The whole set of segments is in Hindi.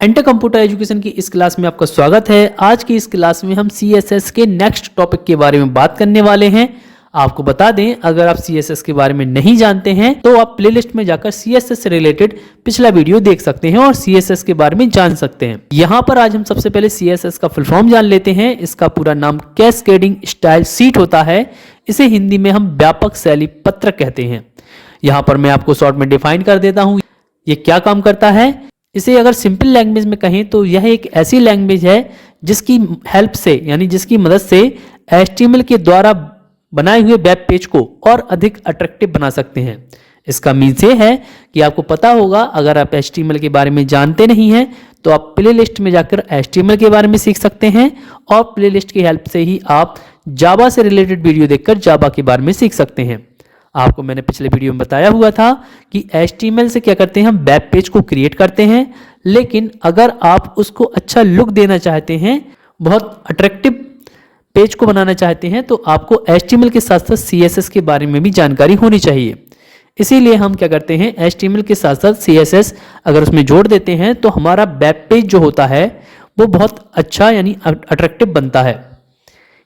एंटर कंप्यूटर एजुकेशन की इस क्लास में आपका स्वागत है। आज की इस क्लास में हम CSS के नेक्स्ट टॉपिक के बारे में बात करने वाले हैं। आपको बता दें, अगर आप CSS के बारे में नहीं जानते हैं तो आप प्लेलिस्ट में जाकर CSS से रिलेटेड पिछला वीडियो देख सकते हैं और CSS के बारे में जान सकते हैं। यहाँ पर आज हम सबसे पहले CSS का फुल फॉर्म जान लेते हैं। इसका पूरा नाम कैस्केडिंग स्टाइल शीट होता है। इसे हिंदी में हम व्यापक शैली पत्रक कहते हैं। यहाँ पर मैं आपको शॉर्ट में डिफाइन कर देता हूँ ये क्या काम करता है। इसे अगर सिंपल लैंग्वेज में कहें तो यह एक ऐसी लैंग्वेज है जिसकी हेल्प से यानी जिसकी मदद से HTML के द्वारा बनाए हुए वेब पेज को और अधिक अट्रैक्टिव बना सकते हैं। इसका मीन्स ये है कि आपको पता होगा, अगर आप HTML के बारे में जानते नहीं हैं तो आप प्ले लिस्ट में जाकर HTML के बारे में सीख सकते हैं और प्ले लिस्ट की हेल्प से ही आप जावा से रिलेटेड वीडियो देखकर जावा के बारे में सीख सकते हैं। आपको मैंने पिछले वीडियो में बताया हुआ था कि HTML से क्या करते हैं, हम वेब पेज को क्रिएट करते हैं, लेकिन अगर आप उसको अच्छा लुक देना चाहते हैं, बहुत अट्रैक्टिव पेज को बनाना चाहते हैं, तो आपको HTML के साथ साथ CSS के बारे में भी जानकारी होनी चाहिए। इसीलिए हम क्या करते हैं, HTML के साथ साथ CSS अगर उसमें जोड़ देते हैं तो हमारा वेब पेज जो होता है वो बहुत अच्छा यानी अट्रैक्टिव बनता है।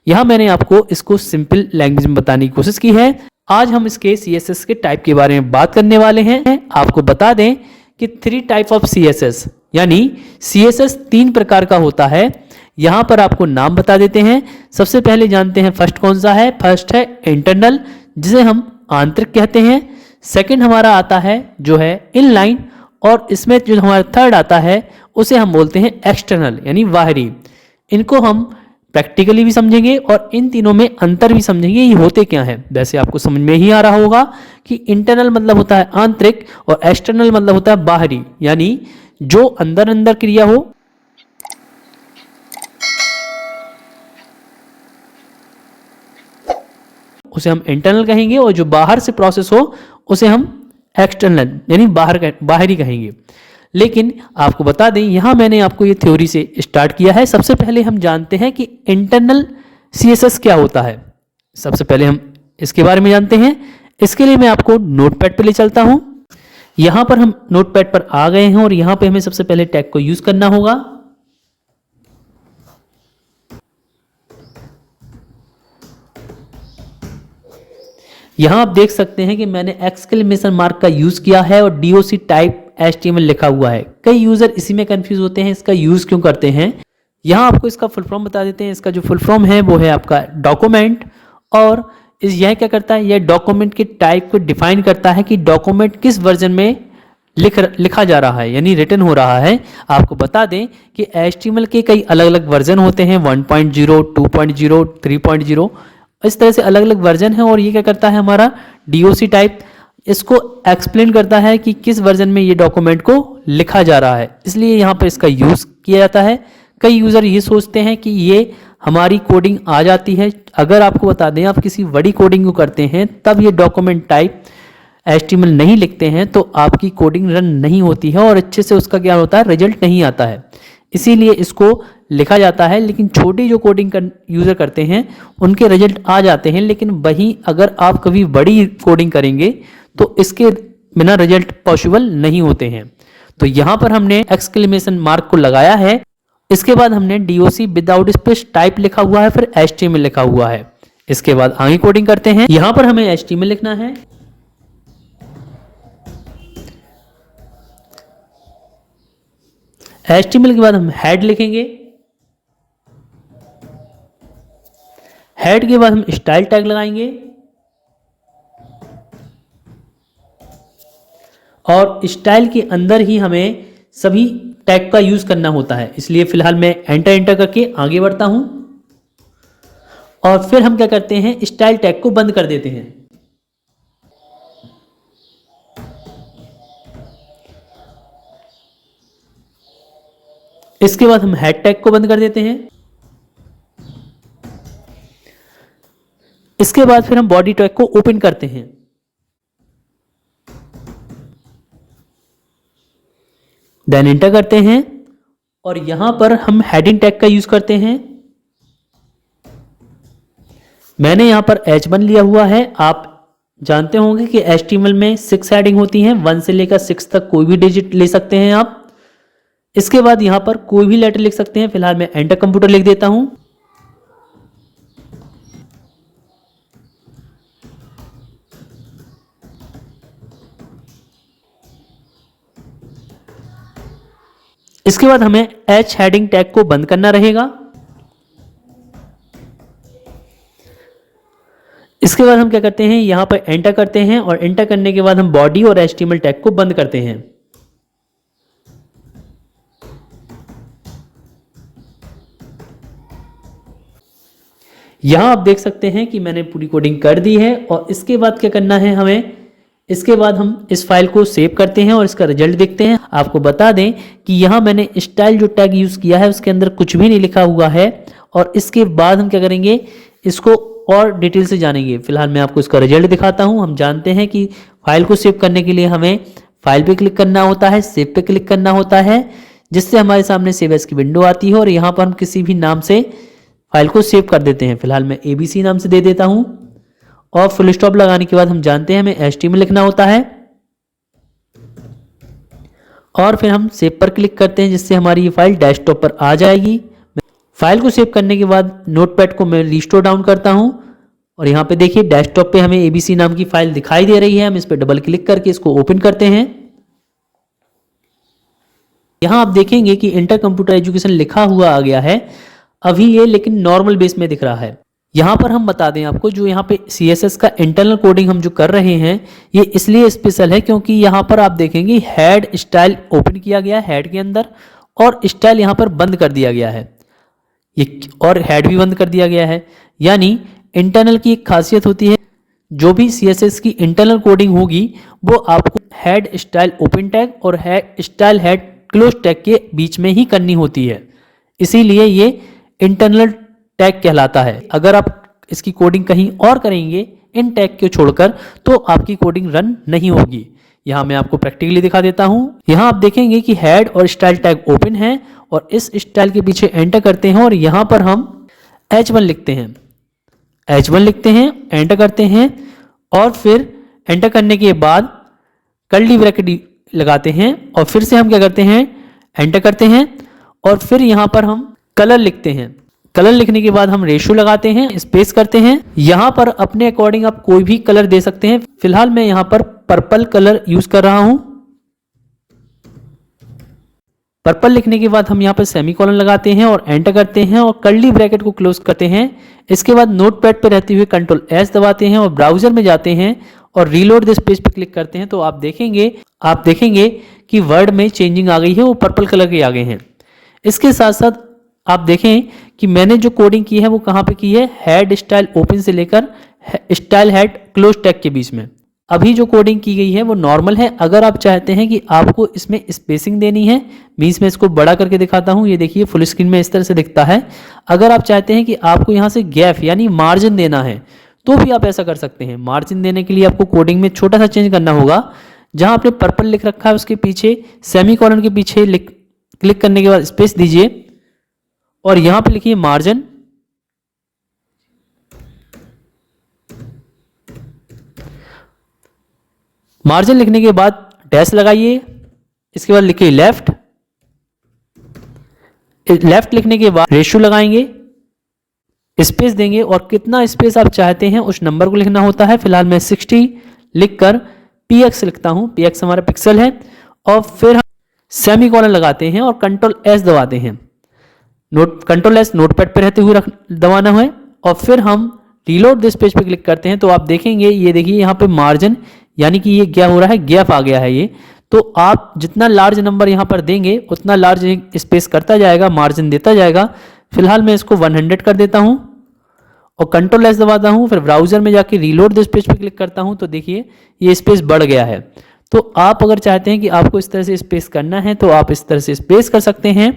यहाँ मैंने आपको इसको सिंपल लैंग्वेज में बताने की कोशिश की है। आज हम इसके CSS के टाइप के बारे में बात करने वाले हैं। आपको बता दें कि 3 टाइप ऑफ CSS यानी CSS 3 प्रकार का होता है। यहाँ पर आपको नाम बता देते हैं। सबसे पहले जानते हैं फर्स्ट कौन सा है। फर्स्ट है इंटरनल, जिसे हम आंतरिक कहते हैं। सेकंड हमारा आता है जो है इनलाइन, और इसमें जो हमारा थर्ड आता है उसे हम बोलते हैं एक्सटर्नल यानी बाहरी। इनको हम प्रैक्टिकली भी समझेंगे और इन तीनों में अंतर भी समझेंगे, ये होते क्या हैं। वैसे आपको समझ में ही आ रहा होगा कि इंटरनल मतलब होता है आंतरिक और एक्सटर्नल मतलब होता है बाहरी, यानी जो अंदर अंदर क्रिया हो उसे हम इंटरनल कहेंगे और जो बाहर से प्रोसेस हो उसे हम एक्सटर्नल यानी बाहरी कहेंगे। लेकिन आपको बता दें, यहाँ मैंने आपको ये थ्योरी से स्टार्ट किया है। सबसे पहले हम जानते हैं कि इंटरनल CSS क्या होता है। सबसे पहले हम इसके बारे में जानते हैं। इसके लिए मैं आपको नोटपैड पे ले चलता हूँ। यहाँ पर हम नोटपैड पर आ गए हैं और यहाँ पे हमें सबसे पहले टैग को यूज करना होगा। यहाँ आप देख सकते हैं कि मैंने एक्सक्लेमेशन मार्क का यूज किया है और DOC टाइप HTML लिखा हुआ है। कई यूजर इसी में कंफ्यूज होते हैं इसका यूज क्यों करते हैं। यहाँ आपको इसका फुल फॉर्म बता देते हैं। इसका जो फुल फॉर्म है वो है आपका डॉक्यूमेंट, और यह क्या करता है, यह डॉक्यूमेंट के टाइप को डिफाइन करता है कि डॉक्यूमेंट किस वर्जन में लिखा जा रहा है यानी रिटन हो रहा है। आपको बता दें कि HTML के कई अलग अलग वर्जन होते हैं, 1.0, 2.0, 3.0, इस तरह से अलग अलग वर्जन है। और ये क्या करता है, हमारा DOC टाइप इसको एक्सप्लेन करता है कि किस वर्जन में ये डॉक्यूमेंट को लिखा जा रहा है, इसलिए यहाँ पर इसका यूज किया जाता है। कई यूजर ये सोचते हैं कि ये हमारी कोडिंग आ जाती है। अगर आपको बता दें, आप किसी बड़ी कोडिंग को करते हैं तब ये डॉक्यूमेंट टाइप HTML नहीं लिखते हैं तो आपकी कोडिंग रन नहीं होती है और अच्छे से उसका क्या होता है, रिजल्ट नहीं आता है। इसीलिए इसको लिखा जाता है। लेकिन छोटी जो कोडिंग यूज़र करते हैं उनके रिजल्ट आ जाते हैं, लेकिन वहीं अगर आप कभी बड़ी कोडिंग करेंगे तो इसके बिना रिजल्ट पॉसिबल नहीं होते हैं। तो यहाँ पर हमने एक्सक्लेमेशन मार्क को लगाया है। इसके बाद हमने DOC विदाउट स्पेस टाइप लिखा हुआ है, फिर HTML लिखा हुआ है। इसके बाद आगे कोडिंग करते हैं। यहाँ पर हमें HTML लिखना है। HTML के बाद हम हेड लिखेंगे। हेड के बाद हम स्टाइल टैग लगाएंगे और स्टाइल के अंदर ही हमें सभी टैग का यूज करना होता है। इसलिए फिलहाल मैं एंटर करके आगे बढ़ता हूं और फिर हम क्या करते हैं, स्टाइल टैग को बंद कर देते हैं। इसके बाद हम हेड टैग को बंद कर देते हैं। इसके बाद फिर हम बॉडी टैग को ओपन करते हैं। देन एंटर करते हैं और यहां पर हम हेडिंग टैग का यूज करते हैं। मैंने यहां पर H1 लिया हुआ है। आप जानते होंगे कि HTML में 6 हेडिंग होती हैं, 1 से लेकर 6 तक कोई भी डिजिट ले सकते हैं आप। इसके बाद यहाँ पर कोई भी लेटर लिख सकते हैं। फिलहाल मैं एंटर कंप्यूटर लिख देता हूं। इसके बाद हमें एच हेडिंग टैग को बंद करना रहेगा। इसके बाद हम क्या करते हैं, यहां पर एंटर करते हैं और एंटर करने के बाद हम बॉडी और एचटीएमएल टैग को बंद करते हैं। यहां आप देख सकते हैं कि मैंने पूरी कोडिंग कर दी है। और इसके बाद क्या करना है हमें, इसके बाद हम इस फाइल को सेव करते हैं और इसका रिजल्ट देखते हैं। आपको बता दें कि यहाँ मैंने स्टाइल जो टैग यूज़ किया है उसके अंदर कुछ भी नहीं लिखा हुआ है। और इसके बाद हम क्या करेंगे, इसको और डिटेल से जानेंगे। फिलहाल मैं आपको इसका रिजल्ट दिखाता हूँ। हम जानते हैं कि फाइल को सेव करने के लिए हमें फाइल पे क्लिक करना होता है, सेव पे क्लिक करना होता है, जिससे हमारे सामने सेव एज की विंडो आती है। और यहाँ पर हम किसी भी नाम से फाइल को सेव कर देते हैं। फिलहाल मैं ABC नाम से दे देता हूँ। और फुल स्टॉप लगाने के बाद हम जानते हैं हमें HTML लिखना होता है। और फिर हम सेव पर क्लिक करते हैं, जिससे हमारी ये फाइल डेस्कटॉप पर आ जाएगी। फाइल को सेव करने के बाद नोटपैड को मैं रिस्टोर डाउन करता हूं। और यहाँ पे देखिए डेस्कटॉप पे हमें ABC नाम की फाइल दिखाई दे रही है। हम इस पर डबल क्लिक करके इसको ओपन करते हैं। यहाँ आप देखेंगे कि इंटर कंप्यूटर एजुकेशन लिखा हुआ आ गया है अभी ये, लेकिन नॉर्मल बेस में दिख रहा है। यहाँ पर हम बता दें आपको, जो यहाँ पे CSS का इंटरनल कोडिंग हम जो कर रहे हैं ये इसलिए स्पेशल है क्योंकि यहाँ पर आप देखेंगे हेड स्टाइल ओपन किया गया है हेड के अंदर, और स्टाइल यहाँ पर बंद कर दिया गया है ये, और हेड भी बंद कर दिया गया है। यानी इंटरनल की एक खासियत होती है, जो भी CSS की इंटरनल कोडिंग होगी वो आपको हेड स्टाइल ओपन टैग और head style head close tag के बीच में ही करनी होती है। इसीलिए ये इंटरनल टैग कहलाता है। अगर आप इसकी कोडिंग कहीं और करेंगे इन टैग को छोड़कर तो आपकी कोडिंग रन नहीं होगी। यहाँ मैं आपको प्रैक्टिकली दिखा देता हूँ। यहाँ आप देखेंगे कि हेड और स्टाइल टैग ओपन है और इस स्टाइल के पीछे एंटर करते हैं और यहाँ पर हम H1 लिखते हैं, H1 लिखते हैं, एंटर करते हैं और फिर एंटर करने के बाद कर्ली ब्रैकेट लगाते हैं और फिर से हम क्या करते हैं, एंटर करते हैं और फिर यहाँ पर हम कलर लिखते हैं। कलर लिखने के बाद हम रेशियो लगाते हैं, स्पेस करते हैं। यहाँ पर अपने अकॉर्डिंग आप कोई भी कलर दे सकते हैं। फिलहाल मैं यहाँ पर पर्पल कलर यूज कर रहा हूं। पर्पल लिखने के बाद हम यहाँ पर सेमीकोलन लगाते हैं और एंटर करते हैं और कर्ली ब्रैकेट को क्लोज करते हैं। इसके बाद नोटपैड पर रहते हुए कंट्रोल S दबाते हैं और ब्राउजर में जाते हैं और रीलोड दिस पेज पे क्लिक करते हैं तो आप देखेंगे कि वर्ड में चेंजिंग आ गई है, वो पर्पल कलर के आ गए हैं। इसके साथ साथ आप देखें कि मैंने जो कोडिंग की है वो कहाँ पे की है, हेड स्टाइल ओपन से लेकर स्टाइल हेड क्लोज टैग के बीच में। अभी जो कोडिंग की गई है वो नॉर्मल है। अगर आप चाहते हैं कि आपको इसमें स्पेसिंग देनी है, मीन्स मैं इसको बड़ा करके दिखाता हूं, ये देखिए फुल स्क्रीन में इस तरह से दिखता है। अगर आप चाहते हैं कि आपको यहाँ से गैप यानी मार्जिन देना है तो भी आप ऐसा कर सकते हैं। मार्जिन देने के लिए आपको कोडिंग में छोटा सा चेंज करना होगा। जहां आपने पर्पल लिख रखा है उसके पीछे सेमीकोलन के पीछे क्लिक करने के बाद स्पेस दीजिए और यहां पे लिखिए मार्जिन। मार्जिन लिखने के बाद डैश लगाइए, इसके बाद लिखिए लेफ्ट। लेफ्ट लिखने के बाद रेशियो लगाएंगे, स्पेस देंगे और कितना स्पेस आप चाहते हैं उस नंबर को लिखना होता है। फिलहाल मैं 60 लिखकर px लिखता हूं, px हमारा पिक्सल है। और फिर हम सेमीकोलन लगाते हैं और कंट्रोल S दबाते हैं। कंट्रोल S नोटपैड पर रहते हुए दबाना है और फिर हम रीलोड दिस पेज पे क्लिक करते हैं तो आप देखेंगे, ये देखिए यहाँ पे मार्जिन यानी कि ये क्या हो रहा है, गैप आ गया है ये। तो आप जितना लार्ज नंबर यहाँ पर देंगे उतना लार्ज स्पेस करता जाएगा, मार्जिन देता जाएगा। फिलहाल मैं इसको 100 कर देता हूँ और कंट्रोल S दबाता हूँ। फिर ब्राउजर में जाके रीलोड दिस पेज पे क्लिक करता हूँ तो देखिए ये स्पेस बढ़ गया है। तो आप अगर चाहते हैं कि आपको इस तरह से स्पेस करना है तो आप इस तरह से स्पेस कर सकते हैं।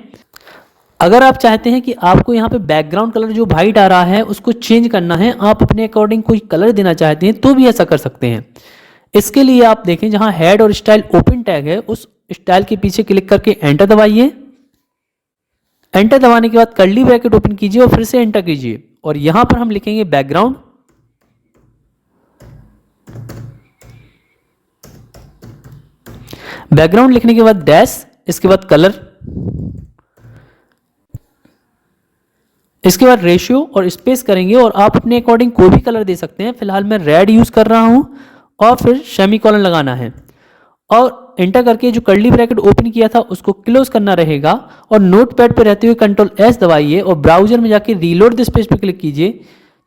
अगर आप चाहते हैं कि आपको यहाँ पे बैकग्राउंड कलर जो वाइट आ रहा है उसको चेंज करना है, आप अपने अकॉर्डिंग कोई कलर देना चाहते हैं तो भी ऐसा कर सकते हैं। इसके लिए आप देखें जहां हेड और स्टाइल ओपन टैग है उस स्टाइल के पीछे क्लिक करके एंटर दबाइए। एंटर दबाने के बाद कर्ली ब्रैकेट ओपन कीजिए और फिर से एंटर कीजिए और यहां पर हम लिखेंगे बैकग्राउंड। बैकग्राउंड लिखने के बाद डैश, इसके बाद कलर इसके बाद रेशियो और स्पेस करेंगे और आप अपने अकॉर्डिंग कोई भी कलर दे सकते हैं। फिलहाल मैं रेड यूज कर रहा हूं और फिर सेमीकोलन लगाना है और एंटर करके जो कर्ली ब्रैकेट ओपन किया था उसको क्लोज करना रहेगा और नोटपैड पे रहते हुए कंट्रोल एस दबाइए और ब्राउजर में जाके रीलोड दिस पेज पे क्लिक कीजिए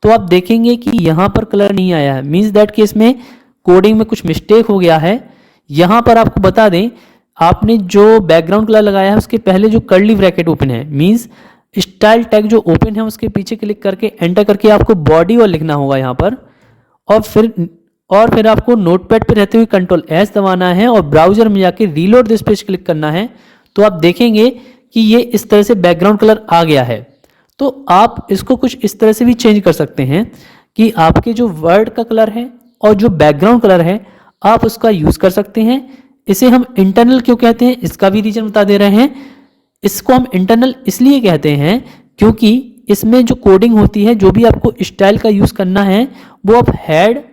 तो आप देखेंगे कि यहाँ पर कलर नहीं आया है, मीन्स दैट कि इसमें कोडिंग में कुछ मिस्टेक हो गया है। यहाँ पर आपको बता दें, आपने जो बैकग्राउंड कलर लगाया है उसके पहले जो कर्ली ब्रैकेट ओपन है, मीन्स स्टाइल टैग जो ओपन है उसके पीछे क्लिक करके एंटर करके आपको बॉडी और लिखना होगा यहाँ पर और फिर आपको नोटपैड पे रहते हुए कंट्रोल एस दबाना है और ब्राउजर में जाके रीलोड दिस पेज क्लिक करना है तो आप देखेंगे कि ये इस तरह से बैकग्राउंड कलर आ गया है। तो आप इसको कुछ इस तरह से भी चेंज कर सकते हैं कि आपके जो वर्ड का कलर है और जो बैकग्राउंड कलर है आप उसका यूज कर सकते हैं। इसे हम इंटरनल क्यों कहते हैं इसका भी रीजन बता दे रहे हैं। इसको हम इंटरनल इसलिए कहते हैं क्योंकि इसमें जो कोडिंग होती है, जो भी आपको स्टाइल का यूज करना है वो आप हेड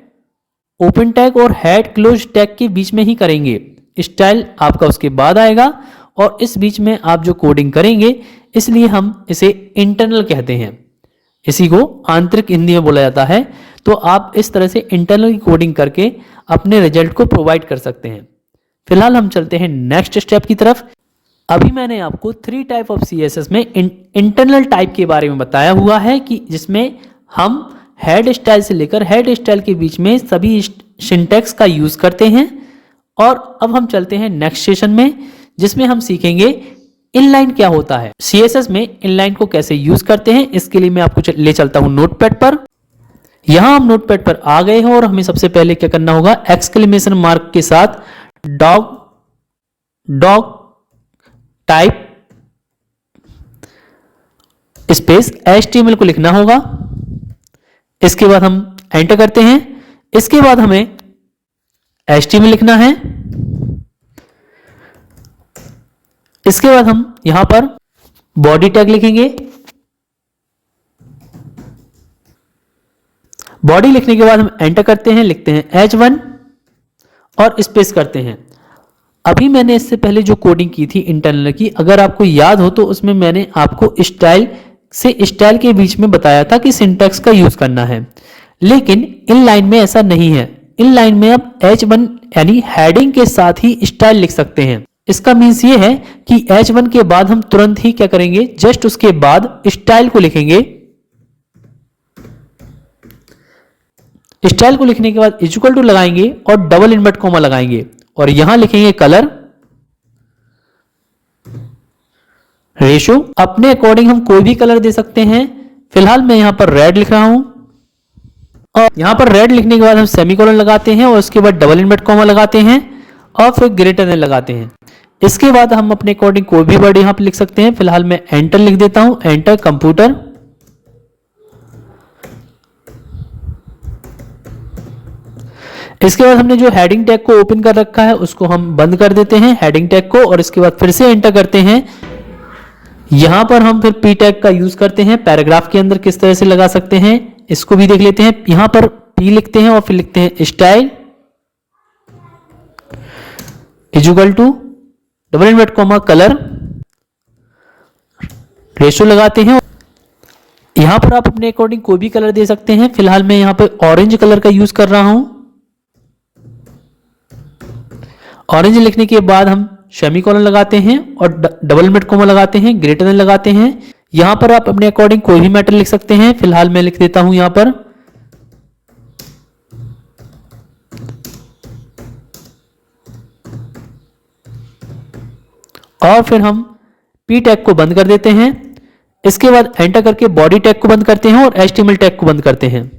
ओपन टैग और हेड क्लोज टैग के बीच में ही करेंगे। स्टाइल आपका उसके बाद आएगा और इस बीच में आप जो कोडिंग करेंगे, इसलिए हम इसे इंटरनल कहते हैं। इसी को आंतरिक हिंदी में बोला जाता है। तो आप इस तरह से इंटरनल की कोडिंग करके अपने रिजल्ट को प्रोवाइड कर सकते हैं। फिलहाल हम चलते हैं नेक्स्ट स्टेप की तरफ। अभी मैंने आपको 3 टाइप ऑफ CSS में इंटरनल टाइप के बारे में बताया हुआ है कि जिसमें हम हेड स्टाइल से लेकर हेड स्टाइल के बीच में सभी सिंटैक्स का यूज करते हैं। और अब हम चलते हैं नेक्स्ट सेशन में जिसमें हम सीखेंगे इनलाइन क्या होता है, CSS में इनलाइन को कैसे यूज करते हैं। इसके लिए मैं आपको ले चलता हूं नोटपैड पर। यहां हम नोटपैड पर आ गए हैं और हमें सबसे पहले क्या करना होगा, एक्सक्लेमेशन मार्क के साथ डॉग टाइप स्पेस HTML को लिखना होगा। इसके बाद हम एंटर करते हैं। इसके बाद हमें HTML लिखना है। इसके बाद हम यहां पर बॉडी टैग लिखेंगे। बॉडी लिखने के बाद हम एंटर करते हैं, लिखते हैं H1 और स्पेस करते हैं। अभी मैंने इससे पहले जो कोडिंग की थी इंटरनल की, अगर आपको याद हो तो उसमें मैंने आपको स्टाइल से स्टाइल के बीच में बताया था कि सिंटैक्स का यूज करना है, लेकिन इन लाइन में ऐसा नहीं है। इन लाइन में आप H1 यानी हेडिंग के साथ ही स्टाइल लिख सकते हैं। इसका मीन्स ये है कि H1 के बाद हम तुरंत ही क्या करेंगे, जस्ट उसके बाद स्टाइल को लिखेंगे। स्टाइल को लिखने के बाद इक्वल टू लगाएंगे और डबल इनवर्ट कॉमा लगाएंगे और यहां लिखेंगे कलर। रेशियो अपने अकॉर्डिंग हम कोई भी कलर दे सकते हैं। फिलहाल मैं यहां पर रेड लिख रहा हूं और यहां पर रेड लिखने के बाद हम सेमीकोलन लगाते हैं और उसके बाद डबल इनवर्ट कॉमा लगाते हैं और फिर ग्रेटर देन लगाते हैं। इसके बाद हम अपने अकॉर्डिंग कोई भी वर्ड यहां पर लिख सकते हैं। फिलहाल मैं एंटर लिख देता हूं, एंटर कंप्यूटर। इसके बाद हमने जो हेडिंग टैग को ओपन कर रखा है उसको हम बंद कर देते हैं, हेडिंग टैग को, और इसके बाद फिर से एंटर करते हैं। यहां पर हम फिर P टैग का यूज करते हैं। पैराग्राफ के अंदर किस तरह से लगा सकते हैं इसको भी देख लेते हैं। यहां पर P लिखते हैं और फिर लिखते हैं style equal to double invert comma colour. Ratio लगाते हैं। यहां पर आप अपने अकॉर्डिंग कोई भी कलर दे सकते हैं। फिलहाल मैं यहां पर ऑरेंज कलर का यूज कर रहा हूं। ऑरेंज लिखने के बाद हम सेमीकोलन लगाते हैं और डबल इनवर्ट कॉमा लगाते हैं, ग्रेटर देन लगाते हैं। यहां पर आप अपने अकॉर्डिंग कोई भी मैटर लिख सकते हैं। फिलहाल मैं लिख देता हूं यहां पर और फिर हम P टैग को बंद कर देते हैं। इसके बाद एंटर करके बॉडी टैग को बंद करते हैं और HTML टैग को बंद करते हैं।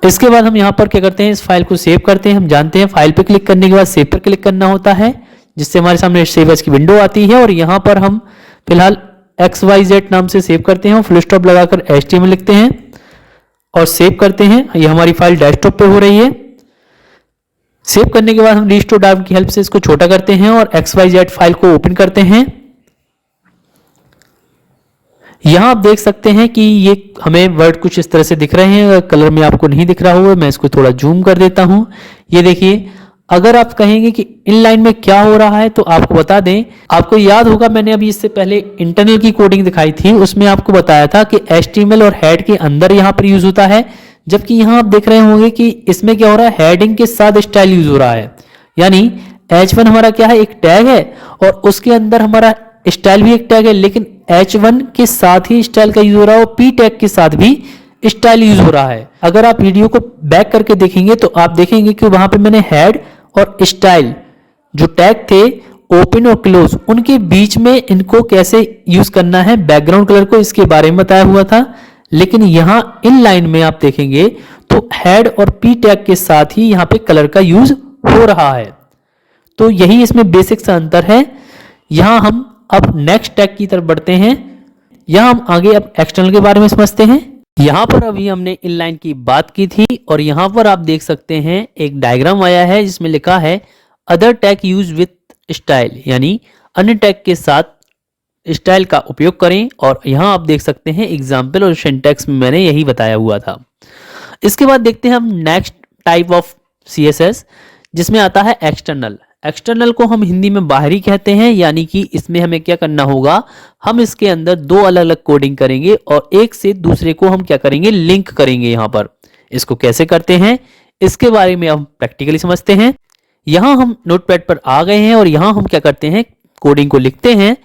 इसके बाद हम यहां पर क्या करते हैं, इस फाइल को सेव करते हैं। हम जानते हैं फाइल पे क्लिक करने के बाद सेव पर क्लिक करना होता है, जिससे हमारे सामने सेव एज की विंडो आती है। और यहां पर हम फिलहाल XYZ नाम से सेव करते हैं, फुल स्टॉप लगाकर HTML लिखते हैं और सेव करते हैं। ये हमारी फाइल डेस्कटॉप पे हो रही है। सेव करने के बाद हम रिस्टोर डाउन की हेल्प से इसको छोटा करते हैं और XYZ फाइल को ओपन करते हैं। यहां आप देख सकते हैं कि ये हमें वर्ड कुछ इस तरह से दिख रहे हैं। अगर कलर में आपको नहीं दिख रहा हो, मैं इसको थोड़ा जूम कर देता हूं। ये देखिए अगर आप कहेंगे कि इनलाइन में क्या हो रहा है तो आपको बता दें, आपको याद होगा मैंने अभी इससे पहले इंटरनल की कोडिंग दिखाई थी, उसमें आपको बताया था कि HTML और हेड के अंदर यहाँ पर यूज होता है, जबकि यहाँ आप देख रहे होंगे कि इसमें क्या हो रहा है, हेडिंग के साथ स्टाइल यूज हो रहा है। यानी H1 हमारा क्या है, एक टैग है और उसके अंदर हमारा स्टाइल भी एक टैग है, लेकिन H1 के साथ ही स्टाइल का यूज हो रहा है और P टैग के साथ भी स्टाइल यूज हो रहा है। अगर आप वीडियो को बैक करके देखेंगे तो आप देखेंगे कि वहां पे मैंने हेड और स्टाइल जो टैग थे ओपन और क्लोज, उनके बीच में इनको कैसे यूज करना है, बैकग्राउंड कलर को, इसके बारे में बताया हुआ था। लेकिन यहां इन लाइन में आप देखेंगे तो हेड और पी टैग के साथ ही यहां पे कलर का यूज हो रहा है। तो यही इसमें बेसिक सा अंतर है। यहां हम अब नेक्स्ट टैग की तरफ बढ़ते हैं। यहां हम आगे अब एक्सटर्नल के बारे में समझते हैं। यहां पर अभी हमने इनलाइन की बात की थी और यहां पर आप देख सकते हैं एक डायग्राम आया है जिसमें लिखा है other tag use with style, यानी अन्य टैग के साथ स्टाइल का उपयोग करें। और यहां आप देख सकते हैं एग्जाम्पल और सिंटैक्स में मैंने यही बताया हुआ था। इसके बाद देखते हैं हम नेक्स्ट टाइप ऑफ CSS जिसमें आता है एक्सटर्नल। एक्सटर्नल को हम हिंदी में बाहरी कहते हैं, यानी कि इसमें हमें क्या करना होगा, हम इसके अंदर दो अलग अलग कोडिंग करेंगे और एक से दूसरे को हम क्या करेंगे, लिंक करेंगे। यहां पर इसको कैसे करते हैं इसके बारे में हम प्रैक्टिकली समझते हैं। यहां हम नोटपैड पर आ गए हैं और यहां हम क्या करते हैं, कोडिंग को लिखते हैं।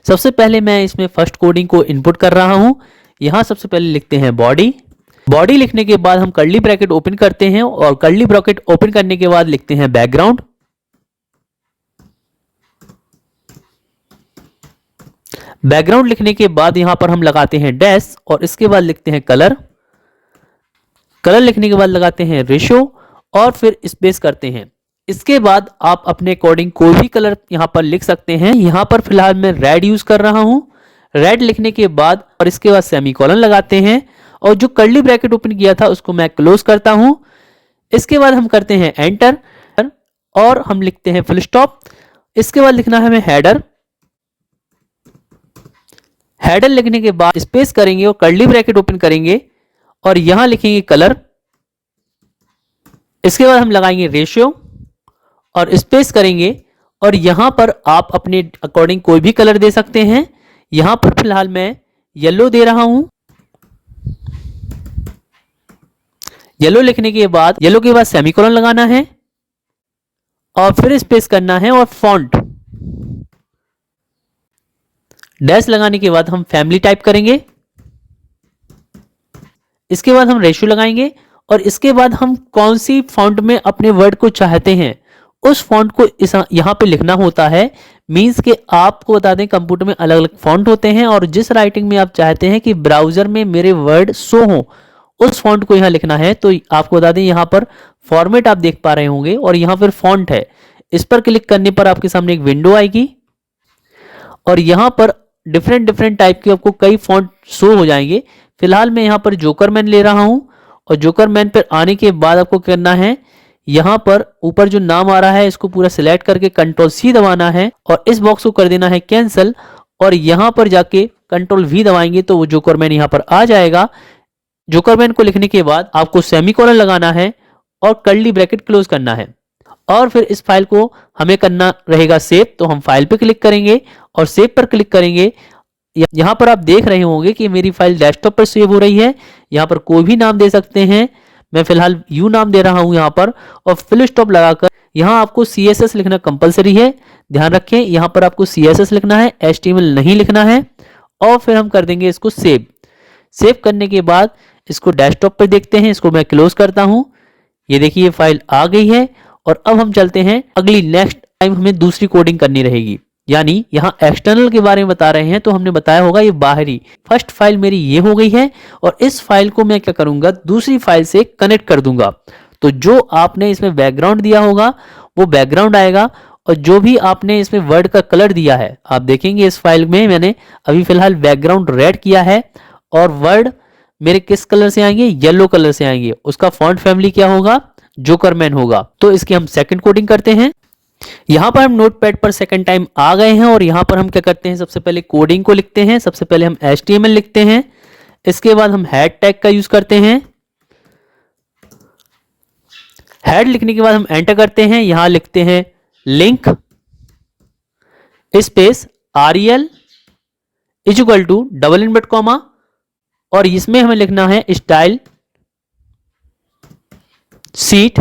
सबसे पहले मैं इसमें फर्स्ट कोडिंग को इनपुट कर रहा हूं। यहां सबसे पहले लिखते हैं बॉडी। बॉडी लिखने के बाद हम कर्ली ब्रैकेट ओपन करते हैं और कर्ली ब्रैकेट ओपन करने के बाद लिखते हैं बैकग्राउंड। बैकग्राउंड लिखने के बाद यहां पर हम लगाते हैं डैश और इसके बाद लिखते हैं कलर। कलर लिखने के बाद लगाते हैं रेशो और फिर स्पेस करते हैं। इसके बाद आप अपने अकॉर्डिंग कोई भी कलर यहां पर लिख सकते हैं। यहां पर फिलहाल मैं रेड यूज कर रहा हूं। रेड लिखने के बाद और इसके बाद सेमीकोलन लगाते हैं और जो कर्ली ब्रैकेट ओपन किया था उसको मैं क्लोज करता हूं। इसके बाद हम करते हैं एंटर और हम लिखते हैं फुल स्टॉप। इसके बाद लिखना है हमें हेडर। हेडर लिखने के बाद स्पेस करेंगे और कर्ली ब्रैकेट ओपन करेंगे और यहां लिखेंगे कलर। इसके बाद हम लगाएंगे रेशियो और स्पेस करेंगे और यहां पर आप अपने अकॉर्डिंग कोई भी कलर दे सकते हैं। यहां पर फिलहाल मैं येलो दे रहा हूं। येलो लिखने के बाद येलो के बाद सेमीकोलन लगाना है और फिर स्पेस करना है और फॉन्ट डैश लगाने के बाद हम फैमिली टाइप करेंगे। इसके बाद हम रेशियो लगाएंगे और इसके बाद हम कौन सी फॉन्ट में अपने वर्ड को चाहते हैं उस फॉन्ट को यहां पे लिखना होता है। मींस के आपको बता दें कंप्यूटर में अलग अलग फॉन्ट होते हैं और जिस राइटिंग में आप चाहते हैं कि ब्राउजर में मेरे वर्ड शो हो उस फॉन्ट को यहां लिखना है। तो आपको बता दें यहां पर फॉर्मेट आप देख पा रहे होंगे और यहां पर फॉन्ट है। इस पर क्लिक करने पर आपके सामने एक विंडो आएगी और यहां पर डिफरेंट टाइप के आपको कई फॉन्ट शो हो जाएंगे। फिलहाल मैं यहां पर जोकरमैन ले रहा हूं और जोकरमैन पर आने के बाद आपको करना है, यहां पर ऊपर जो नाम आ रहा है इसको पूरा सिलेक्ट करके Ctrl+C दबाना है और इस बॉक्स को कर देना है कैंसिल और यहां पर जाके Ctrl+V दबाएंगे तो वो जोकरमैन यहां पर आ जाएगा। जोकरमैन को लिखने के बाद आपको सेमीकोलन लगाना है और कर्ली ब्रैकेट क्लोज करना है और फिर इस फाइल को हमें करना रहेगा सेव। तो हम फाइल पे क्लिक करेंगे और सेव पर क्लिक करेंगे। यहां पर आप देख रहे होंगे कि मेरी फाइल डेस्कटॉप पर सेव हो रही है। यहां पर कोई भी नाम दे सकते हैं, मैं फिलहाल यू नाम दे रहा हूं यहां पर और फुल स्टॉप लगाकर यहां आपको CSS लिखना कंपलसरी है। ध्यान रखें यहां पर आपको CSS लिखना है, HTML नहीं लिखना है। और फिर हम कर देंगे इसको सेव। सेव करने के बाद इसको डेस्कटॉप पर देखते हैं। इसको मैं क्लोज करता हूं। ये देखिए फाइल आ गई है और अब हम चलते हैं अगली नेक्स्ट टाइम हमें दूसरी कोडिंग करनी रहेगी। यानी यहां एक्सटर्नल के बारे में बता रहे हैं तो हमने बताया होगा ये बाहरी। फर्स्ट फाइल मेरी ये हो गई है और इस फाइल को मैं क्या करूंगा, दूसरी फाइल से कनेक्ट कर दूंगा। तो जो आपने इसमें बैकग्राउंड दिया होगा वो बैकग्राउंड आएगा और जो भी आपने इसमें वर्ड का कलर दिया है आप देखेंगे इस फाइल में मैंने अभी फिलहाल बैकग्राउंड रेड किया है और वर्ड मेरे किस कलर से आएंगे, येलो कलर से आएंगे। उसका फॉन्ट फैमिली क्या होगा, जोकरमैन होगा। तो इसकी हम सेकंड कोडिंग करते हैं। यहां पर हम नोटपैड पर सेकंड टाइम आ गए हैं और यहां पर हम क्या करते हैं, सबसे पहले कोडिंग को लिखते हैं। सबसे पहले हम HTML लिखते हैं। इसके बाद हम हेड टैग का यूज करते हैं। हेड लिखने के बाद हम एंटर करते हैं, यहां लिखते हैं link space REL is equal to double invert comma, और इसमें हमें लिखना है style sheet,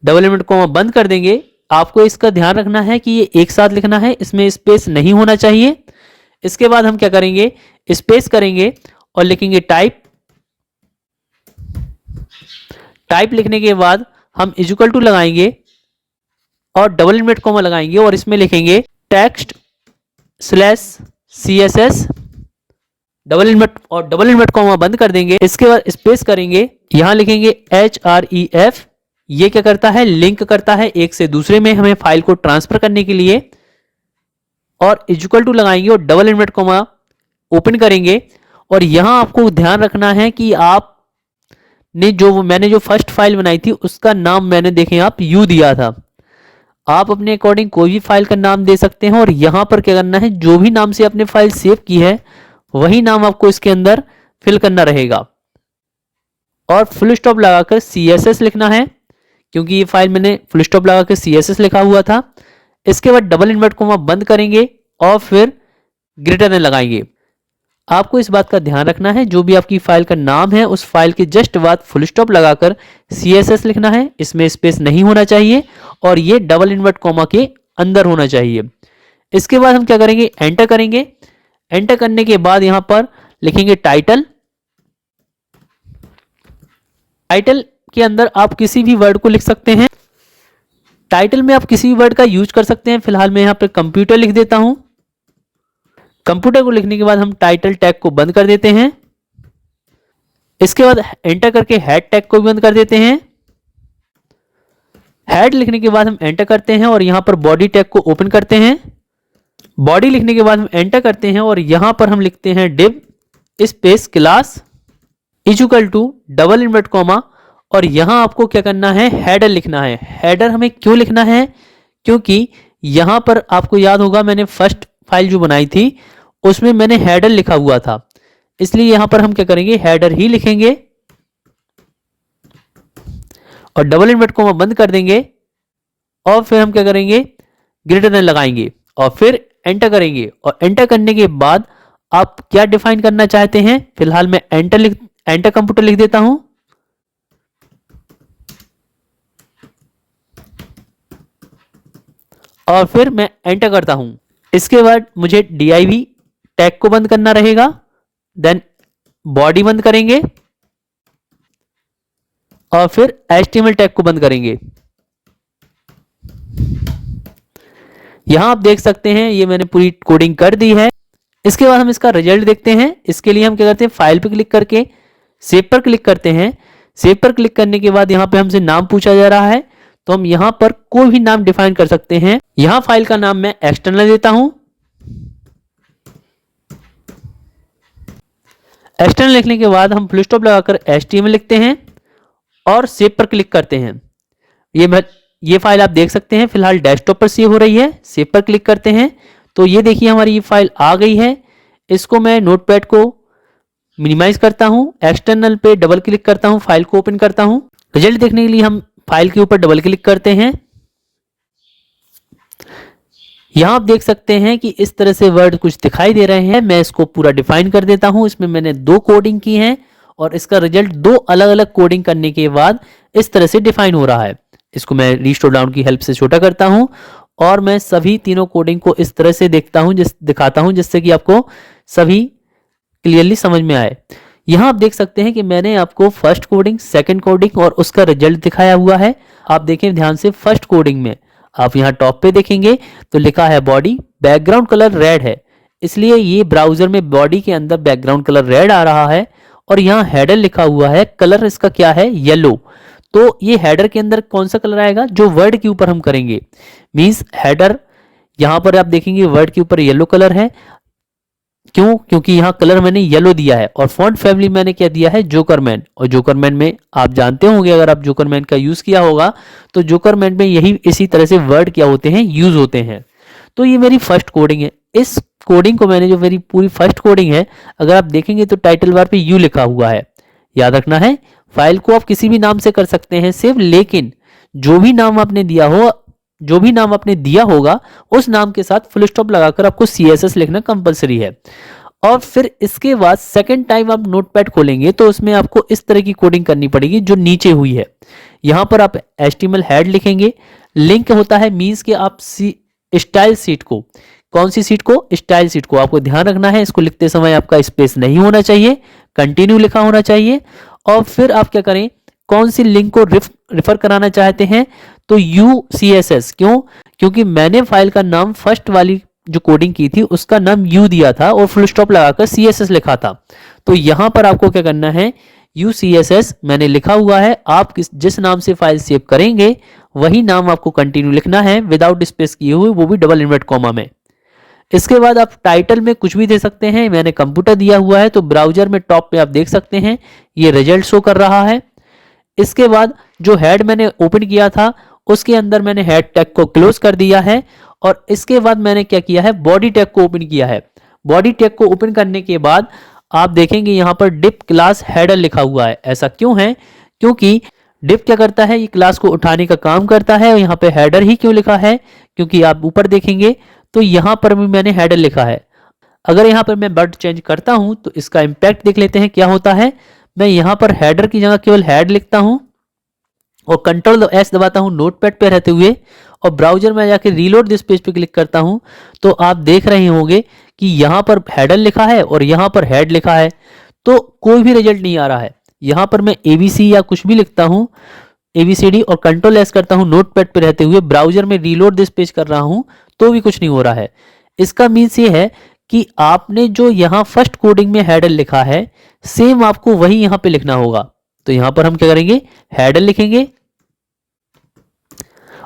double invert comma बंद कर देंगे। आपको इसका ध्यान रखना है कि ये एक साथ लिखना है, इसमें स्पेस नहीं होना चाहिए। इसके बाद हम क्या करेंगे, स्पेस करेंगे और लिखेंगे टाइप। टाइप लिखने के बाद हम इक्वल टू लगाएंगे और डबल इनवर्ट कॉमा लगाएंगे और इसमें लिखेंगे text slash CSS, double invert comma बंद कर देंगे। इसके बाद स्पेस करेंगे, यहां लिखेंगे HREF। ये क्या करता है, लिंक करता है एक से दूसरे में हमें फाइल को ट्रांसफर करने के लिए, और इक्वल टू लगाएंगे और डबल इनवर्ट कॉमा ओपन करेंगे। और यहां आपको ध्यान रखना है कि मैंने जो फर्स्ट फाइल बनाई थी उसका नाम मैंने देखें आप U दिया था। आप अपने अकॉर्डिंग कोई भी फाइल का नाम दे सकते हैं, और यहां पर क्या करना है, जो भी नाम से आपने फाइल सेव की है वही नाम आपको इसके अंदर फिल करना रहेगा। और फुल स्टॉप लगाकर CSS लिखना है, क्योंकि ये फाइल मैंने फुल स्टॉप लगाकर CSS लिखा हुआ था। इसके बाद डबल इनवर्ट कॉमा बंद करेंगे और फिर ग्रेटर देन लगाएंगे। आपको इस बात का ध्यान रखना है, जो भी आपकी फाइल का नाम है उस फाइल के जस्ट बाद फुल स्टॉप लगाकर CSS लिखना है, इसमें स्पेस नहीं होना चाहिए और ये डबल इनवर्ट कॉमा के अंदर होना चाहिए। इसके बाद हम क्या करेंगे, एंटर करेंगे। एंटर करने के बाद यहां पर लिखेंगे टाइटल। टाइटल के अंदर आप किसी भी वर्ड को लिख सकते हैं। टाइटल में आप किसी भी वर्ड का यूज कर सकते हैं। फिलहाल मैं यहां पर कंप्यूटर लिख देता हूं। कंप्यूटर को लिखने के बाद हम टाइटल टैग को बंद कर देते हैं। इसके बाद एंटर करके हेड टैग को भी बंद कर देते हैं। हेड लिखने के बाद हम एंटर करते हैं और यहां पर बॉडी टैग को ओपन करते हैं। बॉडी लिखने के बाद हम एंटर करते हैं और यहां पर हम लिखते हैं div space class is equal to double invert comma, और यहां आपको क्या करना है, हेडर लिखना है। हेडर हमें क्यों लिखना है, क्योंकि यहां पर आपको याद होगा मैंने फर्स्ट फाइल जो बनाई थी उसमें मैंने हेडर लिखा हुआ था, इसलिए यहां पर हम क्या करेंगे, हेडर ही लिखेंगे और डबल इनवर्ट कॉमा बंद कर देंगे। और फिर हम क्या करेंगे, ग्रेटर देन लगाएंगे और फिर एंटर करेंगे। और एंटर करने के बाद आप क्या डिफाइन करना चाहते हैं, फिलहाल मैं एंटर कंप्यूटर लिख देता हूं। और फिर मैं एंटर करता हूं। इसके बाद मुझे div टैग को बंद करना रहेगा, देन बॉडी बंद करेंगे और फिर HTML टैग को बंद करेंगे। यहां आप देख सकते हैं ये मैंने पूरी कोडिंग कर दी है। इसके बाद हम इसका रिजल्ट देखते हैं। इसके लिए हम क्या करते हैं, फाइल पे क्लिक करके सेव पर क्लिक करते हैं। सेव पर क्लिक करने के बाद यहां पे हमसे नाम पूछा जा रहा है, तो हम यहां पर कोई भी नाम डिफाइन कर सकते हैं। यहां फाइल का नाम मैं एक्सटर्नल देता हूं। एक्सटर्नल लिखने के बाद हम फुल स्टॉप लगाकर HTML लिखते हैं और सेव पर क्लिक करते हैं। ये फाइल आप देख सकते हैं फिलहाल डेस्कटॉप पर सेव हो रही है। सेव पर क्लिक करते हैं तो ये देखिए हमारी ये फाइल आ गई है। इसको मैं नोटपैड को मिनिमाइज करता हूं, एक्सटर्नल पे डबल क्लिक करता हूं, फाइल को ओपन करता हूं। रिजल्ट देखने के लिए हम फाइल के ऊपर डबल क्लिक करते हैं। यहां आप देख सकते हैं कि इस तरह से वर्ड कुछ दिखाई दे रहे हैं। मैं इसको पूरा डिफाइन कर देता हूं। इसमें मैंने 2 कोडिंग की है और इसका रिजल्ट 2 अलग अलग कोडिंग करने के बाद इस तरह से डिफाइन हो रहा है। इसको मैं रीस्टोर डाउन की हेल्प से छोटा करता हूं और मैं सभी तीनों कोडिंग को इस तरह से दिखाता हूं जिससे कि आपको सभी क्लियरली समझ में आए। यहां आप देख सकते हैं कि मैंने आपको फर्स्ट कोडिंग, सेकंड कोडिंग और उसका रिजल्ट दिखाया हुआ है। आप देखें ध्यान से, फर्स्ट कोडिंग में आप यहां टॉप पे देखेंगे तो लिखा है बॉडी, बैकग्राउंड कलर रेड है, इसलिए ये ब्राउजर में बॉडी के अंदर बैकग्राउंड कलर रेड आ रहा है। और यहाँ हेडर लिखा हुआ है, कलर इसका क्या है, येलो। तो ये हेडर के अंदर कौन सा कलर आएगा, जो वर्ड के ऊपर हम करेंगे। मींस हेडर यहां पर आप देखेंगे वर्ड के ऊपर येलो कलर है। क्यों, क्योंकि यहाँ कलर मैंने येलो दिया है। और फॉन्ट फैमिली मैंने क्या दिया है, जोकरमैन। और जोकरमैन में आप जानते होंगे, अगर आप जोकरमैन का यूज किया होगा तो जोकरमैन में यही इसी तरह से वर्ड क्या होते हैं, यूज होते हैं। तो ये मेरी फर्स्ट कोडिंग है। इस कोडिंग को मैंने, जो मेरी पूरी फर्स्ट कोडिंग है, अगर आप देखेंगे तो टाइटल बार पे यू लिखा हुआ है। याद रखना है, फाइल को आप किसी भी नाम से कर सकते हैं सेव, लेकिन जो भी नाम आपने दिया होगा उस नाम के साथ फुल स्टॉप लगाकर आपको CSS लिखना कंपलसरी है। और फिर इसके बाद सेकंड टाइम आप नोटपैड खोलेंगे तो उसमें आपको इस तरह की कोडिंग करनी पड़ेगी जो नीचे हुई है। यहां पर आप HTML हेड लिखेंगे, लिंक होता है मींस कि आप स्टाइल सीट को, कौन सी सीट को, स्टाइल सीट को आपको ध्यान रखना है, इसको लिखते समय आपका स्पेस नहीं होना चाहिए, कंटिन्यू लिखा होना चाहिए। और फिर आप क्या करें, कौन सी लिंक को रेफर कराना चाहते हैं तो UCSS, क्योंकि मैंने फाइल का नाम फर्स्ट वाली जो कोडिंग की थी उसका नाम U दिया था और फुल स्टॉप लगाकर CSS लिखा था। तो यहां पर आपको क्या करना है, UCSS मैंने लिखा हुआ है, आप जिस नाम से फाइल सेव करेंगे वही नाम आपको कंटिन्यू लिखना है विदाउट स्पेस किए हुए, वो भी डबल इन्वर्ट कॉमा में। इसके बाद आप टाइटल में कुछ भी दे सकते हैं, मैंने कंप्यूटर दिया हुआ है तो ब्राउजर में टॉप पे आप देख सकते हैं ये रिजल्ट शो कर रहा है। इसके बाद जो हेड मैंने ओपन किया था उसके अंदर मैंने हेड टैग को क्लोज कर दिया है और इसके बाद मैंने क्या किया है, बॉडी टैग को ओपन किया है। बॉडी टैग को ओपन करने के बाद आप देखेंगे यहां पर डिप क्लास हेडर लिखा हुआ है। ऐसा क्यों है, क्योंकि डिप क्या करता है, ये क्लास को उठाने का काम करता है। और यहाँ पे हेडर ही क्यों लिखा है, क्योंकि आप ऊपर देखेंगे तो यहां पर भी मैंने हेडर लिखा है। अगर यहां पर मैं वर्ड चेंज करता हूं तो इसका इंपैक्ट देख लेते हैं क्या होता है। मैं यहां पर हेडर की जगह केवल हेड लिखता हूं और Ctrl+S दबाता हूं नोटपैड पे रहते हुए और ब्राउजर में जाके रीलोड दिस पेज पे क्लिक करता हूं तो आप देख रहे होंगे कि यहां पर हेडर लिखा है और यहां पर हेड लिखा है, तो कोई भी रिजल्ट नहीं आ रहा है। यहां पर मैं ABC या कुछ भी लिखता हूं, ABCD, और Ctrl+S करता हूं नोटपैड पे रहते हुए, ब्राउजर में रीलोड दिस पेज कर रहा हूं तो भी कुछ नहीं हो रहा है। इसका मीन्स ये है कि आपने जो यहां फर्स्ट कोडिंग में हेडर लिखा है सेम आपको वही यहां पे लिखना होगा। तो यहां पर हम क्या करेंगे, हेडर लिखेंगे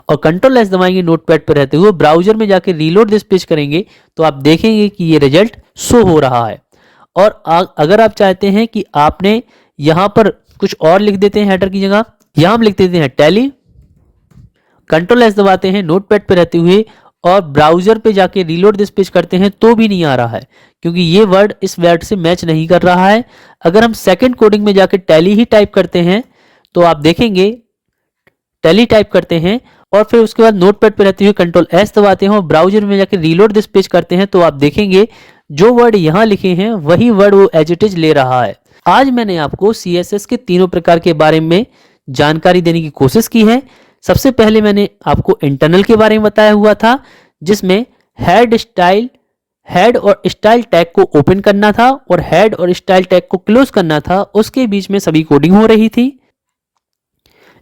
और Ctrl+S दबाएंगे नोटपैड पर रहते हुए, ब्राउजर में जाके रीलोड दिस पेज करेंगे तो आप देखेंगे कि ये रिजल्ट शो हो रहा है। और अगर आप चाहते हैं कि आपने यहां पर कुछ और लिख देते हैं हेडर की जगह, यहां हम लिख देते हैं टैली, Ctrl+S दबाते हैं नोटपैड पर रहते हुए और ब्राउजर पे जाके रीलोड दिस पेज करते हैं तो भी नहीं आ रहा है, क्योंकि ये वर्ड इस वर्ड से मैच नहीं कर रहा है। अगर हम सेकंड कोडिंग में जाके टैली ही टाइप करते हैं तो आप देखेंगे, टैली टाइप करते हैं और फिर उसके बाद नोटपैड पे रहते हुए Ctrl+S दबाते हैं और ब्राउजर में जाके रीलोड दिस पेज करते हैं तो आप देखेंगे जो वर्ड यहां लिखे हैं वही वर्ड वो एज इट इज ले रहा है। आज मैंने आपको CSS के तीनों प्रकार के बारे में जानकारी देने की कोशिश की है। सबसे पहले मैंने आपको इंटरनल के बारे में बताया हुआ था, जिसमें हेड और स्टाइल टैग को ओपन करना था और हेड और स्टाइल टैग को क्लोज करना था, उसके बीच में सभी कोडिंग हो रही थी।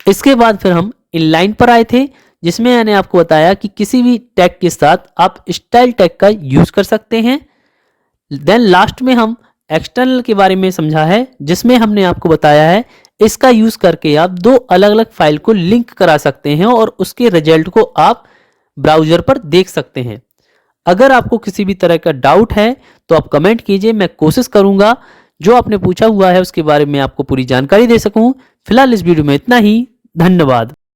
इसके बाद फिर हम इनलाइन पर आए थे, जिसमें मैंने आपको बताया कि किसी भी टैग के साथ आप स्टाइल टैग का यूज कर सकते हैं। देन लास्ट में हम एक्सटर्नल के बारे में समझा है, जिसमें हमने आपको बताया है इसका यूज करके आप दो अलग अलग फाइल को लिंक करा सकते हैं और उसके रिजल्ट को आप ब्राउजर पर देख सकते हैं। अगर आपको किसी भी तरह का डाउट है तो आप कमेंट कीजिए, मैं कोशिश करूंगा जो आपने पूछा हुआ है उसके बारे में आपको पूरी जानकारी दे सकूं। फिलहाल इस वीडियो में इतना ही, धन्यवाद।